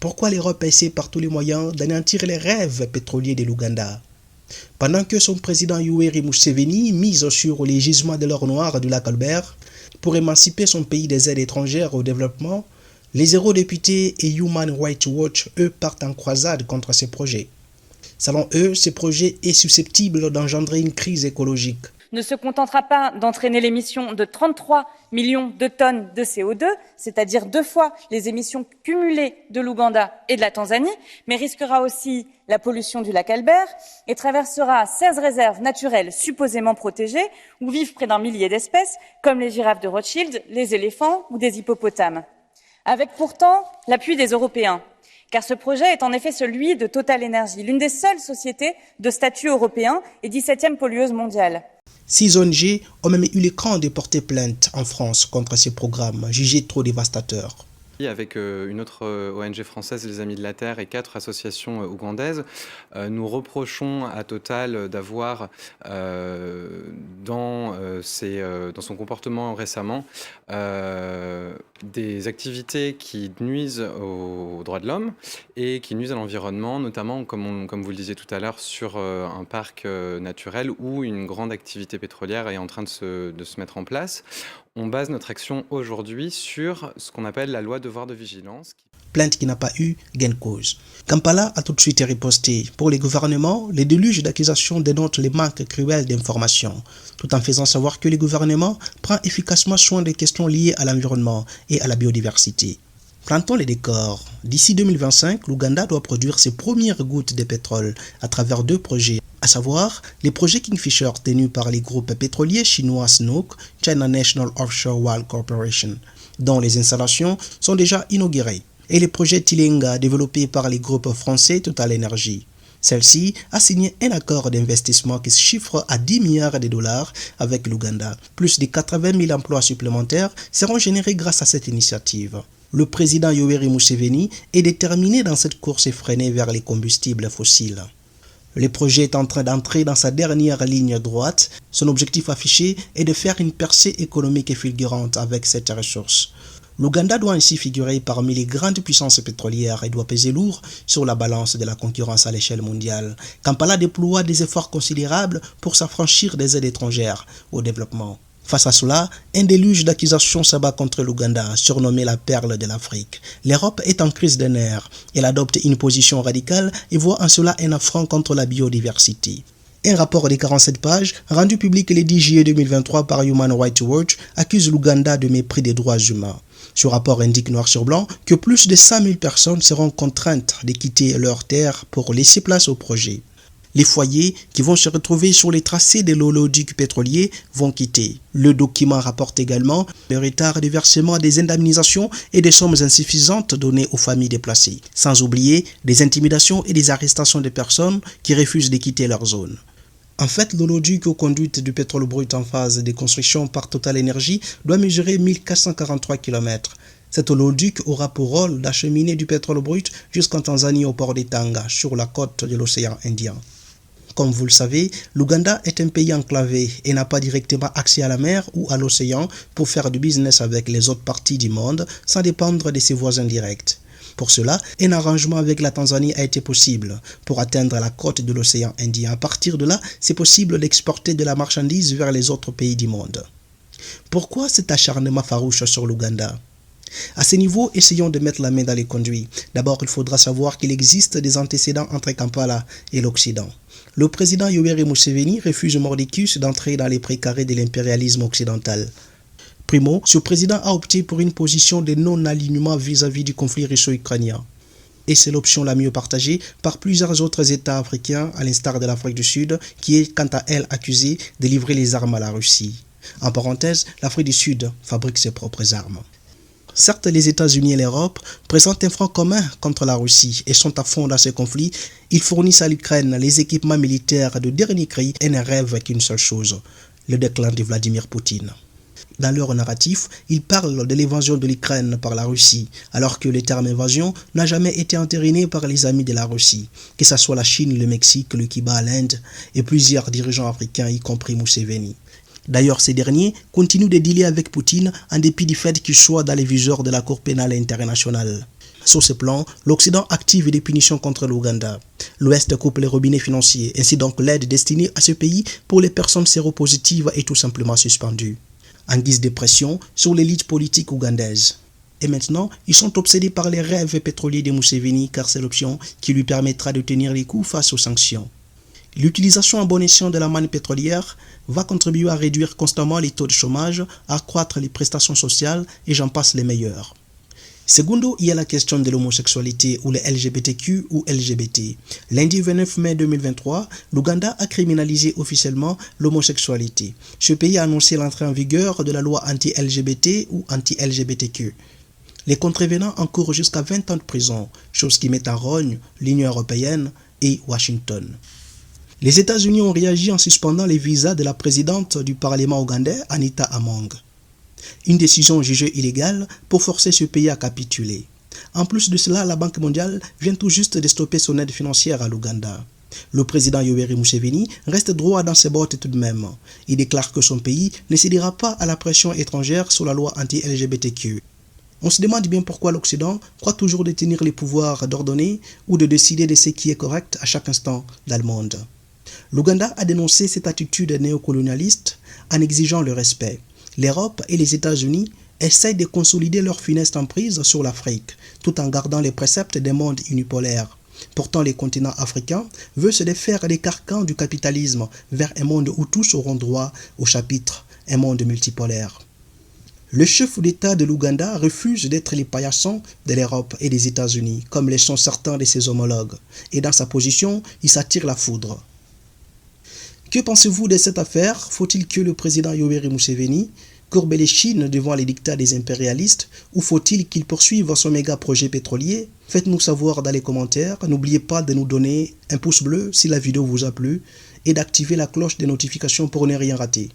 Pourquoi l'Europe essaie par tous les moyens d'anéantir les rêves pétroliers de l'Ouganda? Pendant que son président Yoweri Museveni mise sur les gisements de l'or noir du lac Albert pour émanciper son pays des aides étrangères au développement, les eurodéputés et Human Rights Watch, eux, partent en croisade contre ces projets. Selon eux, ce projet est susceptible d'engendrer une crise écologique. Ne se contentera pas d'entraîner l'émission de 33 millions de tonnes de CO2, c'est-à-dire 2 fois les émissions cumulées de l'Ouganda et de la Tanzanie, mais risquera aussi la pollution du lac Albert et traversera 16 réserves naturelles supposément protégées où vivent près d'un millier d'espèces, comme les girafes de Rothschild, les éléphants ou des hippopotames. Avec pourtant l'appui des Européens, car ce projet est en effet celui de Total Energy, l'une des seules sociétés de statut européen et 17e pollueuse mondiale. 6 ONG ont même eu le cran de porter plainte en France contre ces programmes jugés trop dévastateurs. Avec une autre ONG française, les Amis de la Terre, et 4 associations ougandaises, nous reprochons à Total d'avoir, dans son comportement récemment, des activités qui nuisent aux droits de l'homme et qui nuisent à l'environnement, notamment, comme vous le disiez tout à l'heure, sur un parc naturel où une grande activité pétrolière est en train de se mettre en place. On base notre action aujourd'hui sur ce qu'on appelle la loi devoir de vigilance. Plainte qui n'a pas eu gain de cause. Kampala a tout de suite riposté. Pour les gouvernements, les déluges d'accusations dénotent les manques cruels d'informations, tout en faisant savoir que le gouvernement prend efficacement soin des questions liées à l'environnement et à la biodiversité. Plantons les décors. D'ici 2025, l'Ouganda doit produire ses premières gouttes de pétrole à travers 2 projets, à savoir les projets Kingfisher tenus par les groupes pétroliers chinois CNOOC, China National Offshore Oil Corporation, dont les installations sont déjà inaugurées, et les projets Tilenga développés par les groupes français Total Energy. Celle-ci a signé un accord d'investissement qui se chiffre à 10 milliards de dollars avec l'Ouganda. Plus de 80 000 emplois supplémentaires seront générés grâce à cette initiative. Le président Yoweri Museveni est déterminé dans cette course effrénée vers les combustibles fossiles. Le projet est en train d'entrer dans sa dernière ligne droite. Son objectif affiché est de faire une percée économique et fulgurante avec cette ressource. L'Ouganda doit ainsi figurer parmi les grandes puissances pétrolières et doit peser lourd sur la balance de la concurrence à l'échelle mondiale. Kampala déploie des efforts considérables pour s'affranchir des aides étrangères au développement. Face à cela, un déluge d'accusations s'abat contre l'Ouganda, surnommé la perle de l'Afrique. L'Europe est en crise de nerfs. Elle adopte une position radicale et voit en cela un affront contre la biodiversité. Un rapport de 47 pages, rendu public le 10 juillet 2023 par Human Rights Watch, accuse l'Ouganda de mépris des droits humains. Ce rapport indique noir sur blanc que plus de 100 000 personnes seront contraintes de quitter leur terre pour laisser place au projet. Les foyers qui vont se retrouver sur les tracés de l'oléoduc pétrolier vont quitter. Le document rapporte également le retard de versement des indemnisations et des sommes insuffisantes données aux familles déplacées, sans oublier des intimidations et des arrestations de personnes qui refusent de quitter leur zone. En fait, l'oléoduc aux conduites du pétrole brut en phase de construction par Total Energy doit mesurer 1443 km. Cet oléoduc aura pour rôle d'acheminer du pétrole brut jusqu'en Tanzanie au port de Tanga, sur la côte de l'océan Indien. Comme vous le savez, l'Ouganda est un pays enclavé et n'a pas directement accès à la mer ou à l'océan pour faire du business avec les autres parties du monde sans dépendre de ses voisins directs. Pour cela, un arrangement avec la Tanzanie a été possible pour atteindre la côte de l'océan Indien. À partir de là, c'est possible d'exporter de la marchandise vers les autres pays du monde. Pourquoi cet acharnement farouche sur l'Ouganda ? À ce niveau, essayons de mettre la main dans les conduits. D'abord, il faudra savoir qu'il existe des antécédents entre Kampala et l'Occident. Le président Yoweri Museveni refuse mordicus d'entrer dans les précarés de l'impérialisme occidental. Primo, ce président a opté pour une position de non-alignement vis-à-vis du conflit russo-ukrainien. Et c'est l'option la mieux partagée par plusieurs autres États africains, à l'instar de l'Afrique du Sud, qui est quant à elle accusée de livrer les armes à la Russie. En parenthèse, l'Afrique du Sud fabrique ses propres armes. Certes, les États-Unis et l'Europe présentent un front commun contre la Russie et sont à fond dans ce conflit. Ils fournissent à l'Ukraine les équipements militaires de dernier cri et ne rêvent qu'une seule chose, le déclin de Vladimir Poutine. Dans leur narratif, ils parlent de l'invasion de l'Ukraine par la Russie, alors que le terme invasion n'a jamais été entériné par les amis de la Russie, que ce soit la Chine, le Mexique, le Cuba, l'Inde et plusieurs dirigeants africains, y compris Museveni. D'ailleurs, ces derniers continuent de dealer avec Poutine en dépit du fait qu'il soit dans les viseurs de la Cour pénale internationale. Sur ce plan, l'Occident active des punitions contre l'Ouganda. L'Ouest coupe les robinets financiers, ainsi donc l'aide destinée à ce pays pour les personnes séropositives est tout simplement suspendue. En guise de pression sur l'élite politique ougandaise. Et maintenant, ils sont obsédés par les rêves pétroliers de Museveni car c'est l'option qui lui permettra de tenir les coups face aux sanctions. L'utilisation à bon escient de la manne pétrolière va contribuer à réduire constamment les taux de chômage, à accroître les prestations sociales et j'en passe les meilleurs. Segundo, il y a la question de l'homosexualité ou les LGBTQ ou LGBT. Lundi 29 mai 2023, l'Ouganda a criminalisé officiellement l'homosexualité. Ce pays a annoncé l'entrée en vigueur de la loi anti-LGBT ou anti-LGBTQ. Les contrevenants encourent jusqu'à 20 ans de prison, chose qui met en rogne l'Union européenne et Washington. Les États-Unis ont réagi en suspendant les visas de la présidente du Parlement ougandais, Anita Among. Une décision jugée illégale pour forcer ce pays à capituler. En plus de cela, la Banque mondiale vient tout juste de stopper son aide financière à l'Ouganda. Le président Yoweri Museveni reste droit dans ses bottes tout de même. Il déclare que son pays ne cédera pas à la pression étrangère sur la loi anti-LGBTQ. On se demande bien pourquoi l'Occident croit toujours détenir les pouvoirs d'ordonner ou de décider de ce qui est correct à chaque instant dans le monde. L'Ouganda a dénoncé cette attitude néocolonialiste en exigeant le respect. L'Europe et les États-Unis essayent de consolider leur funeste emprise sur l'Afrique, tout en gardant les préceptes des mondes unipolaires. Pourtant, le continent africain veut se défaire des carcans du capitalisme vers un monde où tous auront droit au chapitre, un monde multipolaire. Le chef d'État de l'Ouganda refuse d'être les paillassons de l'Europe et des États-Unis, comme le sont certains de ses homologues, et dans sa position, il s'attire la foudre. Que pensez-vous de cette affaire? Faut-il que le président Yoweri Museveni courbe les chines devant les dictats des impérialistes ou faut-il qu'il poursuive son méga projet pétrolier? Faites-nous savoir dans les commentaires. N'oubliez pas de nous donner un pouce bleu si la vidéo vous a plu et d'activer la cloche des notifications pour ne rien rater.